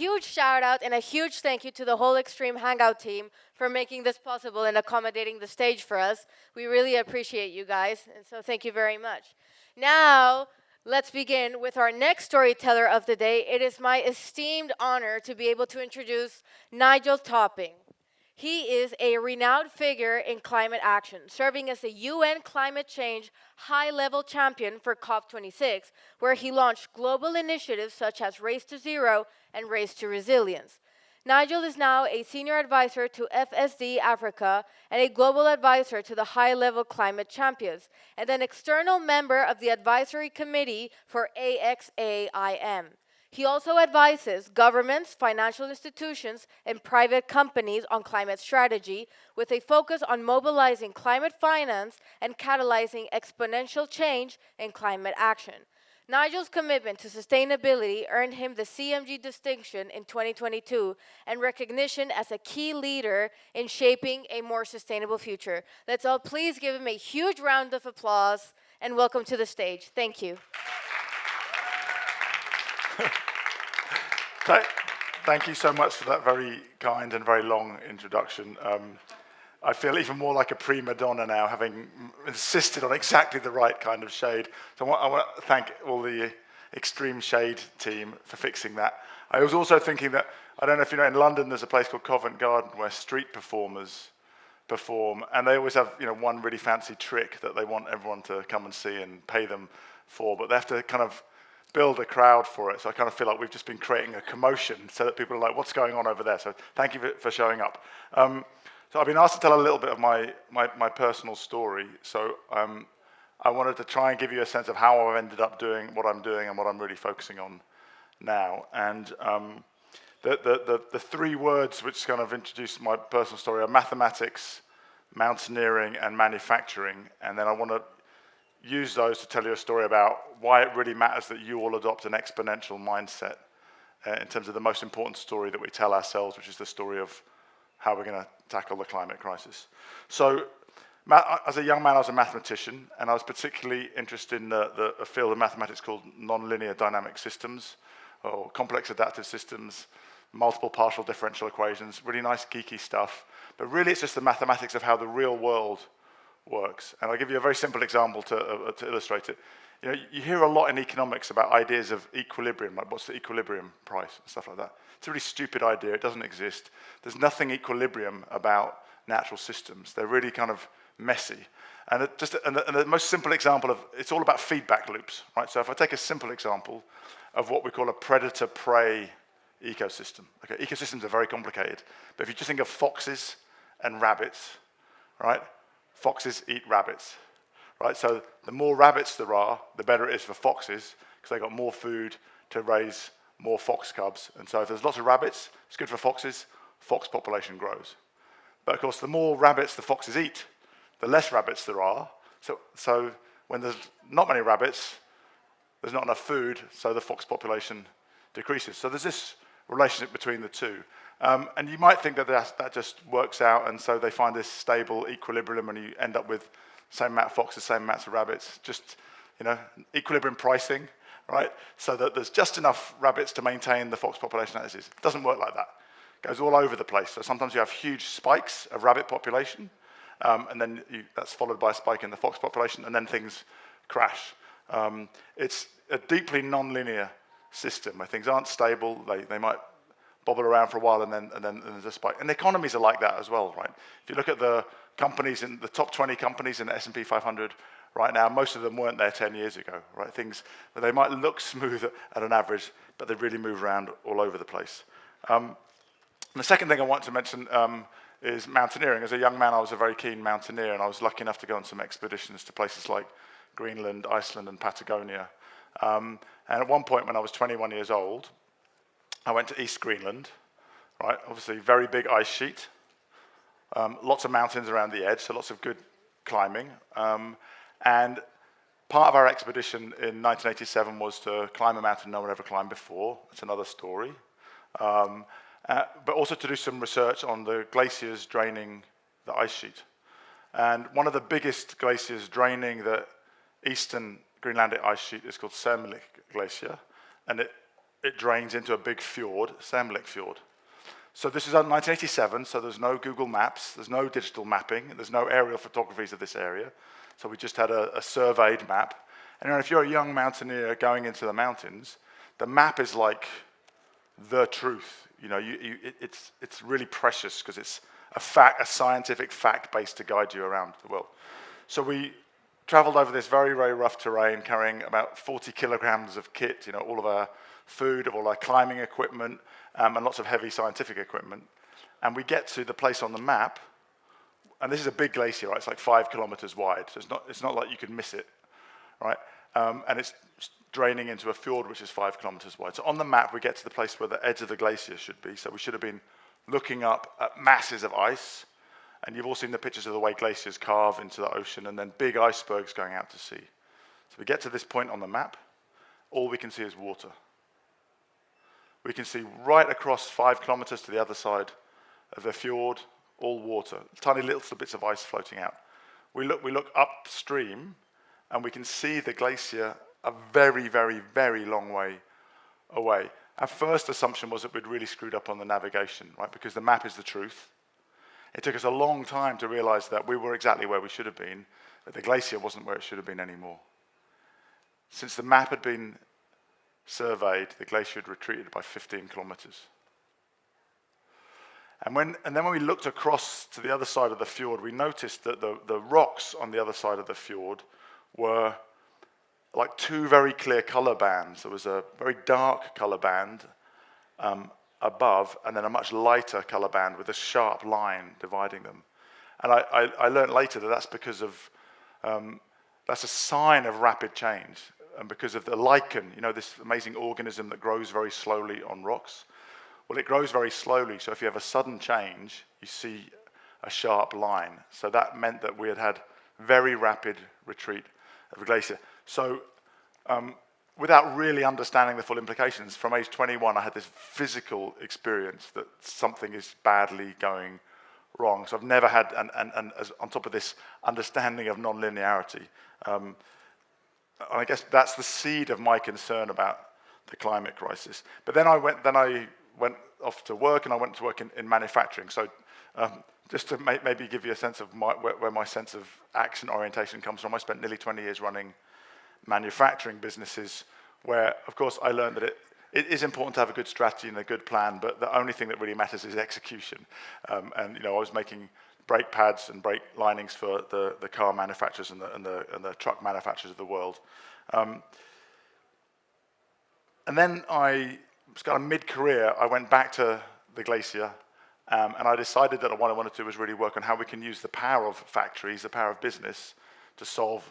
huge shout out and a huge thank you to the whole Extreme Hangout team for making this possible and accommodating the stage for us. We really appreciate you guys, and so thank you very much. Now, let's begin with our next storyteller of the day. It is my esteemed honor to be able to introduce Nigel Topping. He is a renowned figure in climate action, serving as the UN climate change high-level champion for COP26, where he launched global initiatives such as Race to Zero and Race to Resilience. Nigel is now a senior advisor to FSD Africa and a global advisor to the high-level climate champions, and an external member of the advisory committee for AXAIM. He also advises governments, financial institutions, and private companies on climate strategy, with a focus on mobilizing climate finance and catalyzing exponential change in climate action. Nigel's commitment to sustainability earned him the CMG distinction in 2022 and recognition as a key leader in shaping a more sustainable future. Let's all please give him a huge round of applause and welcome to the stage. Thank you. Thank you so much for that very kind and very long introduction. I feel even more like a prima donna now, having insisted on exactly the right kind of shade. So I want to thank all the Extreme Shade team for fixing that. I was also thinking that, I don't know if you know, in London there's a place called Covent Garden where street performers perform, and they always have one really fancy trick that they want everyone to come and see and pay them for, but they have to kind of build a crowd for it. So I kind of feel like we've just been creating a commotion so that people are like, what's going on over there? So thank you for showing up. So I've been asked to tell a little bit of my personal story. So I wanted to try and give you a sense of how I've ended up doing what I'm doing and what I'm really focusing on now. And the three words which kind of introduce my personal story are mathematics, mountaineering, and manufacturing. And then I want to use those to tell you a story about why it really matters that you all adopt an exponential mindset in terms of the most important story that we tell ourselves, which is the story of how we're going to tackle the climate crisis. So as a young man, I was a mathematician, and I was particularly interested in a field of mathematics called nonlinear dynamic systems, or complex adaptive systems, multiple partial differential equations, really nice geeky stuff. But really it's just the mathematics of how the real world works. And I'll give you a very simple example to illustrate it. You hear a lot in economics about ideas of equilibrium, like what's the equilibrium price and stuff like that. It's a really stupid idea. It doesn't exist. There's nothing equilibrium about natural systems. They're really kind of messy. And the most simple example of it's all about feedback loops, right? So if I take a simple example of what we call a predator-prey ecosystem. Okay, ecosystems are very complicated, but if you just think of foxes and rabbits, right? Foxes eat rabbits, right? So the more rabbits there are, the better it is for foxes, because they've got more food to raise more fox cubs. And so if there's lots of rabbits, it's good for foxes, fox population grows. But of course, the more rabbits the foxes eat, the less rabbits there are. So when there's not many rabbits, there's not enough food, so the fox population decreases. So there's this relationship between the two. And you might think that that just works out, and so they find this stable equilibrium, and you end up with same amount of foxes, same amounts of rabbits, just equilibrium pricing, right? So that there's just enough rabbits to maintain the fox population as is. It doesn't work like that. It goes all over the place. So sometimes you have huge spikes of rabbit population, and then that's followed by a spike in the fox population, and then things crash. It's a deeply non-linear system where things aren't stable. They might bobble around for a while, and then there's a spike. And the economies are like that as well, right? If you look at the companies in the top 20 companies in the S&P 500 right now, most of them weren't there 10 years ago, right? Things that they might look smooth at an average, but they really move around all over the place. And the second thing I want to mention is mountaineering. As a young man, I was a very keen mountaineer, and I was lucky enough to go on some expeditions to places like Greenland, Iceland, and Patagonia. And at one point when I was 21 years old, I went to East Greenland, right? Obviously, very big ice sheet, lots of mountains around the edge, so lots of good climbing. And part of our expedition in 1987 was to climb a mountain no one ever climbed before. That's another story. But also to do some research on the glaciers draining the ice sheet. And one of the biggest glaciers draining the eastern Greenlandic ice sheet is called Sermelik Glacier, and it it drains into a big fjord, Semlik Fjord. So this is 1987, so there's no Google Maps, there's no digital mapping, there's no aerial photographies of this area. So we just had a surveyed map. And if you're a young mountaineer going into the mountains, the map is like the truth. It's really precious because it's a scientific fact base to guide you around the world. So we traveled over this very, very rough terrain, carrying about 40 kilograms of kit, all of our food, all our climbing equipment, and lots of heavy scientific equipment. And we get to the place on the map, and this is a big glacier, right? It's like 5 kilometers wide, so it's not like you could miss it, right? And it's draining into a fjord which is 5 kilometers wide. So on the map, we get to the place where the edge of the glacier should be. So we should have been looking up at masses of ice, and you've all seen the pictures of the way glaciers carve into the ocean, and then big icebergs going out to sea. So we get to this point on the map, all we can see is water. We can see right across 5 kilometers to the other side of the fjord, all water, tiny little bits of ice floating out. We look upstream, and we can see the glacier a very, very, very long way away. Our first assumption was that we'd really screwed up on the navigation, right? Because the map is the truth. It took us a long time to realize that we were exactly where we should have been, that the glacier wasn't where it should have been anymore. Since the map had been surveyed, the glacier had retreated by 15 kilometers. And then when we looked across to the other side of the fjord, we noticed that the rocks on the other side of the fjord were like two very clear color bands. There was a very dark color band above, and then a much lighter color band with a sharp line dividing them. And I learned later that that's because of, that's a sign of rapid change. And because of the lichen, this amazing organism that grows very slowly on rocks. Well, it grows very slowly, so if you have a sudden change, you see a sharp line. So that meant that we had very rapid retreat of the glacier. So without really understanding the full implications, from age 21, I had this physical experience that something is badly going wrong. So I've never had, and as on top of this, understanding of non-linearity. I guess that's the seed of my concern about the climate crisis. But then I went off to work, and I went to work in manufacturing. So just to maybe give you a sense of where my sense of action orientation comes from, I spent nearly 20 years running manufacturing businesses where, of course, I learned that it is important to have a good strategy and a good plan, but the only thing that really matters is execution. I was making brake pads and brake linings for the car manufacturers and the truck manufacturers of the world. And then I was kind of mid-career, I went back to the glacier, and I decided that what I wanted to do was really work on how we can use the power of factories, the power of business, to solve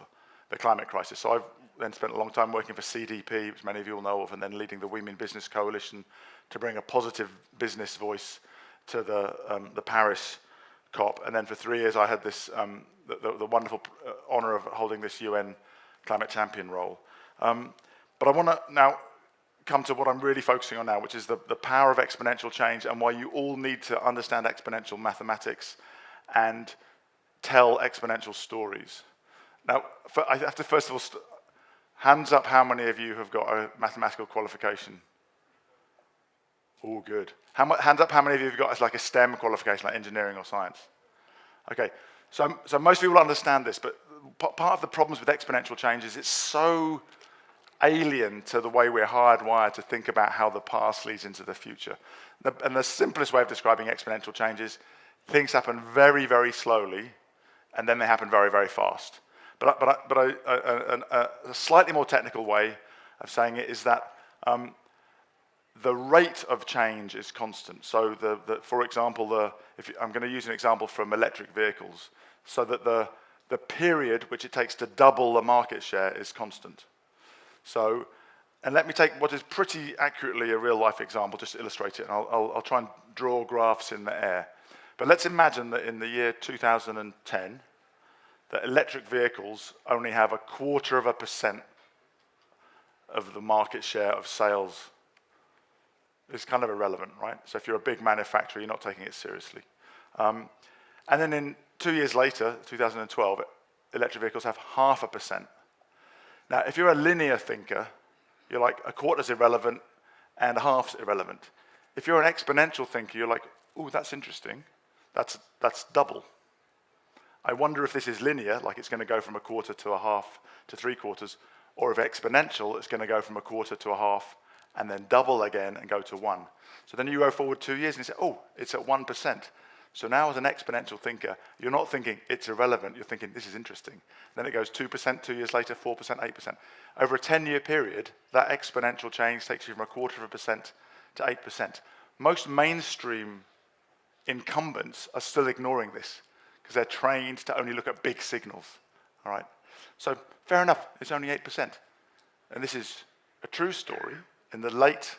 the climate crisis. So I've then spent a long time working for CDP, which many of you will know of, and then leading the We Mean Business Coalition to bring a positive business voice to the Paris COP. And then for 3 years I had this the wonderful honor of holding this UN climate champion role. But I want to now come to what I'm really focusing on now, which is the power of exponential change and why you all need to understand exponential mathematics and tell exponential stories. Now, I have to first of all, hands up how many of you have got a mathematical qualification? Oh, good. Hands up how many of you have got like a STEM qualification, like engineering or science? Okay, so most people understand this, but part of the problems with exponential change is it's so alien to the way we're hardwired to think about how the past leads into the future. And the simplest way of describing exponential change is things happen very, very slowly, and then they happen very, very fast. But a slightly more technical way of saying it is that the rate of change is constant. So, for example, I'm going to use an example from electric vehicles, so that the period which it takes to double the market share is constant. So, and let me take what is pretty accurately a real-life example, just to illustrate it, and I'll try and draw graphs in the air. But let's imagine that in the year 2010, that electric vehicles only have 0.25% of the market share of sales. It's kind of irrelevant, right? So if you're a big manufacturer, you're not taking it seriously. And then in 2 years later, 2012, electric vehicles have 0.5%. Now, if you're a linear thinker, you're like, a quarter's irrelevant, and a half's irrelevant. If you're an exponential thinker, you're like, ooh, that's interesting. That's double. I wonder if this is linear, like it's going to go from a quarter to a half to 3/4, or if exponential, it's going to go from a quarter to a half and then double again and go to 1. So then you go forward 2 years and you say, oh, it's at 1%. So now as an exponential thinker, you're not thinking it's irrelevant, you're thinking this is interesting. Then it goes 2%, 2 years later, 4%, 8%. Over a 10-year period, that exponential change takes you from 1/4% to 8%. Most mainstream incumbents are still ignoring this because they're trained to only look at big signals, all right? So fair enough, it's only 8%. And this is a true story. In the late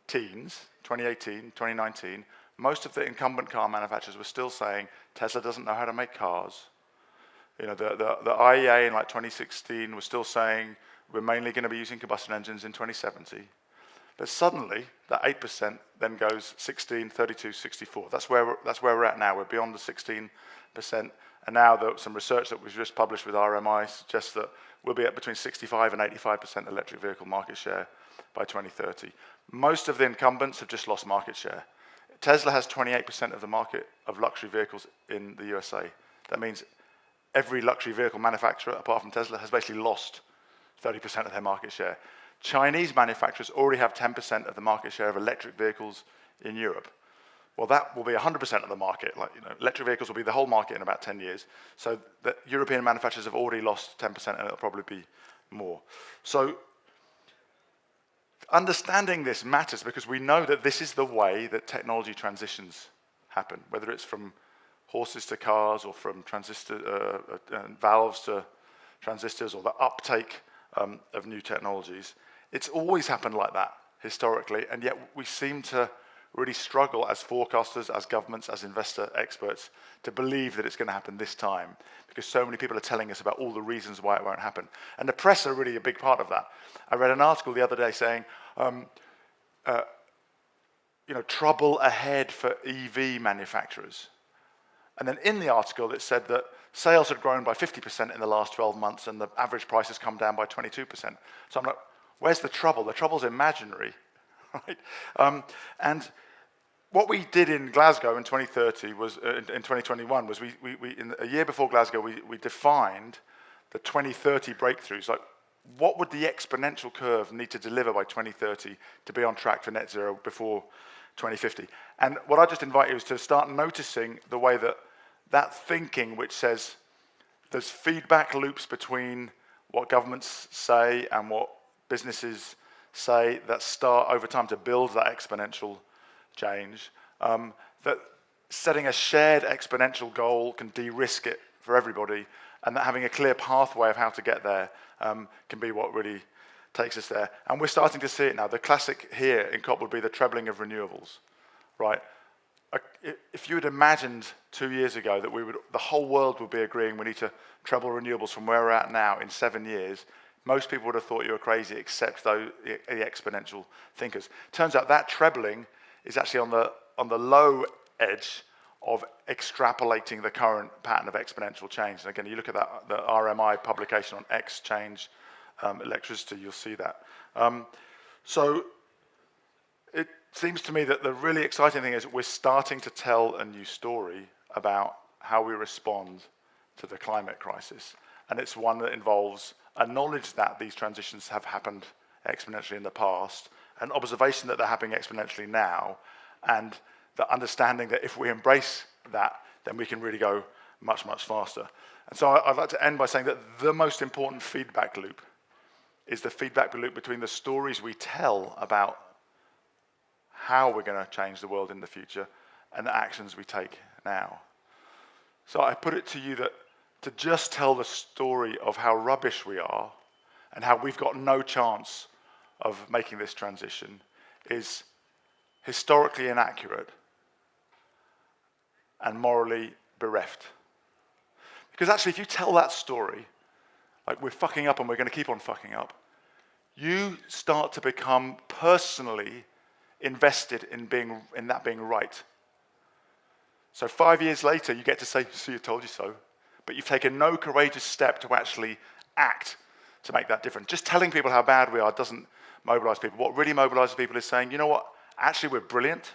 teens, 2018, 2019, most of the incumbent car manufacturers were still saying Tesla doesn't know how to make cars. You know, the IEA in like 2016 was still saying we're mainly going to be using combustion engines in 2070. But suddenly, that 8% then goes 16, 32, 64. That's where we're at now. We're beyond the 16%. And now some research that was just published with RMI suggests that we'll be at between 65 and 85% electric vehicle market share by 2030. Most of the incumbents have just lost market share. Tesla has 28% of the market of luxury vehicles in the USA. That means every luxury vehicle manufacturer, apart from Tesla, has basically lost 30% of their market share. Chinese manufacturers already have 10% of the market share of electric vehicles in Europe. Well, that will be 100% of the market. Like, you know, electric vehicles will be the whole market in about 10 years. So the European manufacturers have already lost 10%, and it'll probably be more. So understanding this matters because we know that this is the way that technology transitions happen, whether it's from horses to cars or from valves to transistors or the uptake of new technologies. It's always happened like that historically, and yet we seem to really struggle as forecasters, as governments, as investor experts to believe that it's going to happen this time because so many people are telling us about all the reasons why it won't happen. And the press are really a big part of that. I read an article the other day saying, trouble ahead for EV manufacturers. And then in the article it said that sales had grown by 50% in the last 12 months and the average price has come down by 22%. So I'm like, where's the trouble? The trouble's imaginary, right? And what we did in Glasgow in 2030 was, in 2021, was we in a year before Glasgow, we defined the 2030 breakthroughs. Like, what would the exponential curve need to deliver by 2030 to be on track for net zero before 2050? And what I just invite you is to start noticing the way that thinking, which says there's feedback loops between what governments say and what businesses say that start over time to build that exponential change, that setting a shared exponential goal can de-risk it for everybody, and that having a clear pathway of how to get there can be what really takes us there. And we're starting to see it now. The classic here in COP would be the trebling of renewables, right? If you had imagined 2 years ago that the whole world would be agreeing we need to treble renewables from where we're at now in 7 years, most people would have thought you were crazy, except the exponential thinkers. Turns out that trebling is actually on the low edge of extrapolating the current pattern of exponential change. And again, you look at the RMI publication on exchange electricity, you'll see that. So it seems to me that the really exciting thing is we're starting to tell a new story about how we respond to the climate crisis. And it's one that involves a knowledge that these transitions have happened exponentially in the past, an observation that they're happening exponentially now, and the understanding that if we embrace that, then we can really go much, much faster. And so I'd like to end by saying that the most important feedback loop is the feedback loop between the stories we tell about how we're going to change the world in the future and the actions we take now. So I put it to you that to just tell the story of how rubbish we are and how we've got no chance of making this transition is historically inaccurate and morally bereft. Because actually, if you tell that story, like we're fucking up and we're going to keep on fucking up, you start to become personally invested in that being right. So 5 years later, you get to say, see, I told you so, but you've taken no courageous step to actually act to make that difference. Just telling people how bad we are doesn't mobilize people. What really mobilizes people is saying, you know what, actually we're brilliant.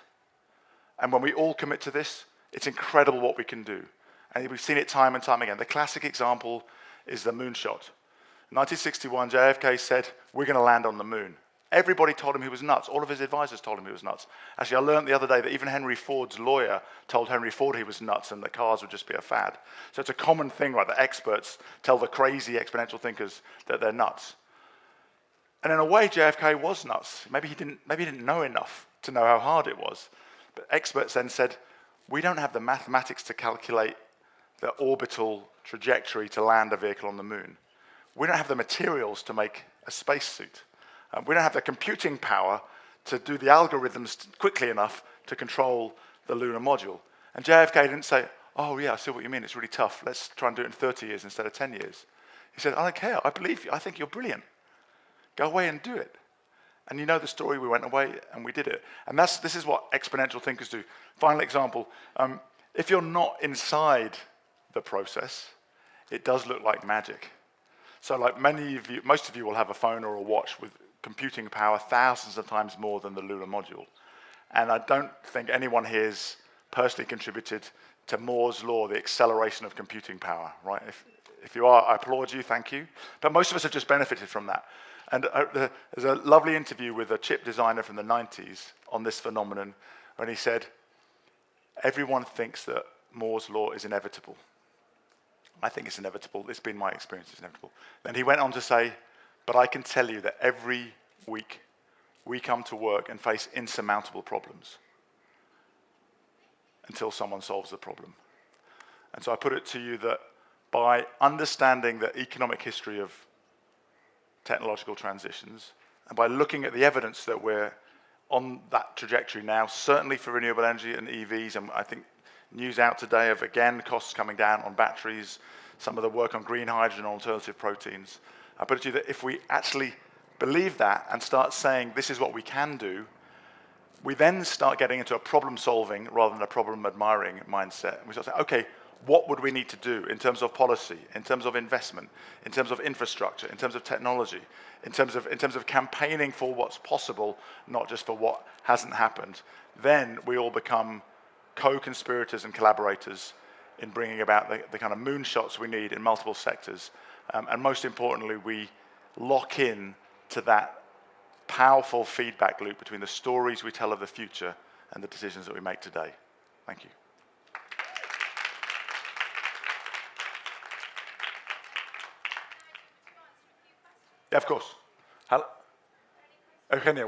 And when we all commit to this, it's incredible what we can do. And we've seen it time and time again. The classic example is the moonshot. In 1961, JFK said, we're going to land on the moon. Everybody told him he was nuts. All of his advisors told him he was nuts. Actually, I learned the other day that even Henry Ford's lawyer told Henry Ford he was nuts and that cars would just be a fad. So it's a common thing, right, that experts tell the crazy exponential thinkers that they're nuts. And in a way, JFK was nuts. Maybe he didn't know enough to know how hard it was. But experts then said, we don't have the mathematics to calculate the orbital trajectory to land a vehicle on the moon. We don't have the materials to make a spacesuit. We don't have the computing power to do the algorithms quickly enough to control the lunar module. And JFK didn't say, oh yeah, I see what you mean, it's really tough. Let's try and do it in 30 years instead of 10 years. He said, I don't care, I believe you, I think you're brilliant. Go away and do it. And you know the story, we went away and we did it. And this is what exponential thinkers do. Final example, if you're not inside the process, it does look like magic. So like most of you will have a phone or a watch with computing power thousands of times more than the lunar module. And I don't think anyone here has personally contributed to Moore's law, the acceleration of computing power, right? If you are, I applaud you, thank you. But most of us have just benefited from that. And there's a lovely interview with a chip designer from the 90s on this phenomenon, when he said, everyone thinks that Moore's law is inevitable. I think it's inevitable. It's been my experience, it's inevitable. Then he went on to say, but I can tell you that every week we come to work and face insurmountable problems until someone solves the problem. And so I put it to you that by understanding the economic history of technological transitions, and by looking at the evidence that we're on that trajectory now, certainly for renewable energy and EVs, and I think news out today of, again, costs coming down on batteries, some of the work on green hydrogen, alternative proteins. I put it to you that if we actually believe that and start saying this is what we can do, we then start getting into a problem-solving rather than a problem-admiring mindset. And we start saying, okay, what would we need to do in terms of policy, in terms of investment, in terms of infrastructure, in terms of technology, in terms of campaigning for what's possible, not just for what hasn't happened. Then we all become co-conspirators and collaborators in bringing about the kind of moonshots we need in multiple sectors. And most importantly, we lock in to that powerful feedback loop between the stories we tell of the future and the decisions that we make today. Thank you. Yeah, of course. Okay, Neil,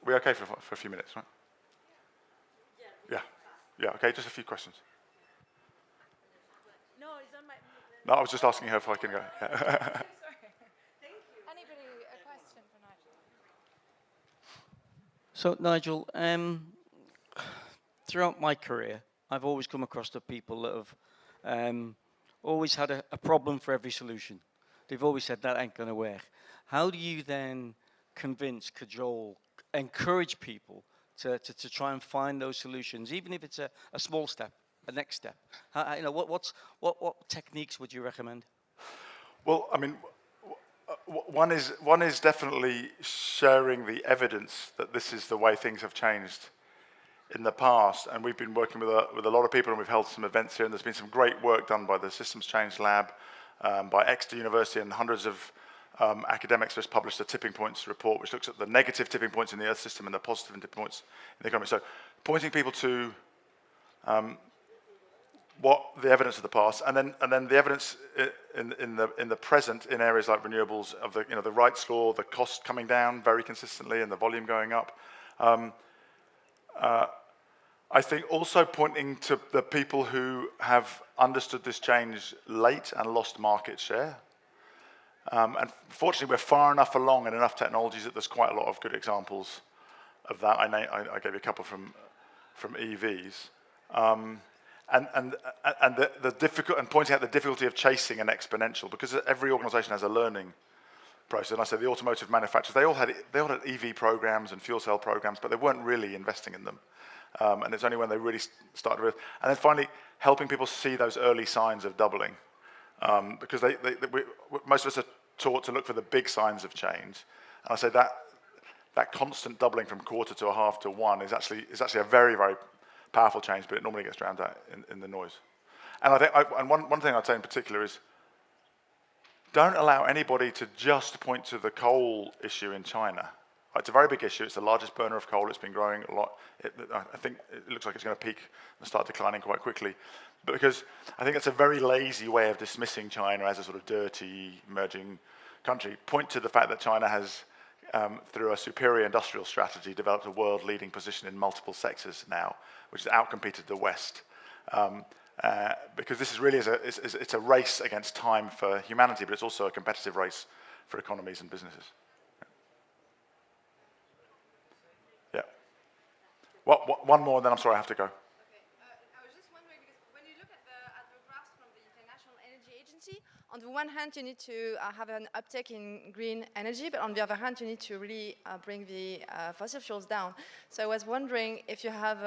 we're okay for a few minutes, right? Yeah, okay, just a few questions. No, it's on my... No, I was just asking her if I can go. Yeah. Sorry. Thank you. Anybody, a question for Nigel? So, Nigel, throughout my career, I've always come across the people that have always had a problem for every solution. They've always said that ain't going to work. How do you then convince, cajole, encourage people to try and find those solutions, even if it's a small step, a next step? What techniques would you recommend? Well, I mean, one is definitely sharing the evidence that this is the way things have changed in the past. And we've been working with a lot of people, and we've held some events here, and there's been some great work done by the Systems Change Lab, by Exeter University, and hundreds of academics just published a tipping points report, which looks at the negative tipping points in the Earth system and the positive tipping points in the economy. So pointing people to what the evidence of the past, and then the evidence in the present in areas like renewables of the rights law, the cost coming down very consistently and the volume going up. I think also pointing to the people who have understood this change late and lost market share. And fortunately, we're far enough along in enough technologies that there's quite a lot of good examples of that. I gave you a couple from EVs. And pointing out the difficulty of chasing an exponential, because every organization has a learning process. And I said the automotive manufacturers, they all had EV programs and fuel cell programs, but they weren't really investing in them. And it's only when they really started with, and then finally helping people see those early signs of doubling. Because most of us are taught to look for the big signs of change. And I say that constant doubling from quarter to a half to one is actually a very, very powerful change, but it normally gets drowned out in the noise. And I think, one thing I'd say in particular is, don't allow anybody to just point to the coal issue in China. It's a very big issue. It's the largest burner of coal. It's been growing a lot. I think it looks like it's going to peak and start declining quite quickly. But because I think it's a very lazy way of dismissing China as a sort of dirty, emerging country. Point to the fact that China has, through a superior industrial strategy, developed a world-leading position in multiple sectors now, which has outcompeted the West. Because this is really it's a race against time for humanity, but it's also a competitive race for economies and businesses. Yeah. Well, one more, and then I'm sorry, I have to go. Okay. I was just wondering, because when you look at the graphs from the International Energy Agency, on the one hand, you need to have an uptake in green energy, but on the other hand, you need to really bring the fossil fuels down. So I was wondering if you have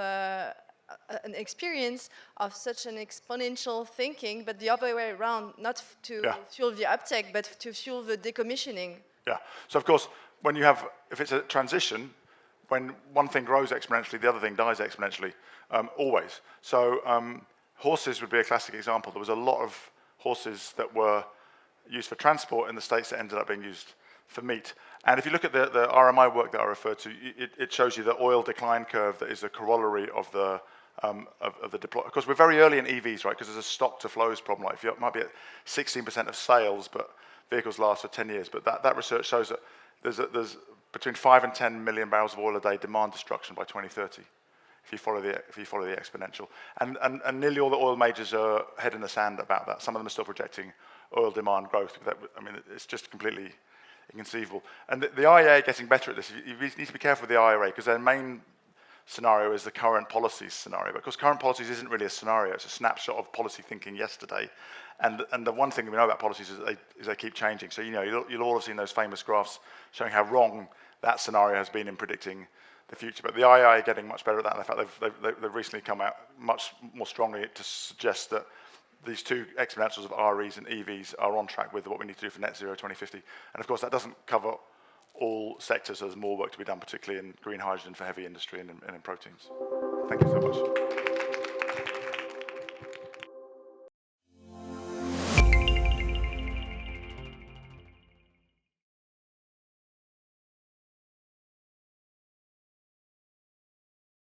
an experience of such an exponential thinking, but the other way around, not to fuel the uptake, but to fuel the decommissioning. Yeah. So of course, when you have, if it's a transition, when one thing grows exponentially, the other thing dies exponentially, always. So horses would be a classic example. There was a lot of horses that were used for transport in the States that ended up being used for meat. And if you look at the RMI work that I referred to, it shows you the oil decline curve that is a corollary of the deploy. Of course, we're very early in EVs, right? Because there's a stock to flows problem. Like, it might be at 16% of sales, but vehicles last for 10 years. But that research shows that there's between 5 and 10 million barrels of oil a day demand destruction by 2030. If you follow the exponential, and nearly all the oil majors are head in the sand about that. Some of them are still projecting oil demand growth. I mean, it's just completely inconceivable. And the IEA are getting better at this. You need to be careful with the IRA, because their main scenario is the current policies scenario. But of course, current policies isn't really a scenario. It's a snapshot of policy thinking yesterday. And the one thing we know about policies is they keep changing. So you'll all have seen those famous graphs showing how wrong that scenario has been in predicting the future. But the IEA are getting much better at that. In fact, they've recently come out much more strongly to suggest that these two exponentials of REs and EVs are on track with what we need to do for net zero 2050. And of course, that doesn't cover all sectors, so there's more work to be done, particularly in green hydrogen for heavy industry and in proteins. Thank you so much.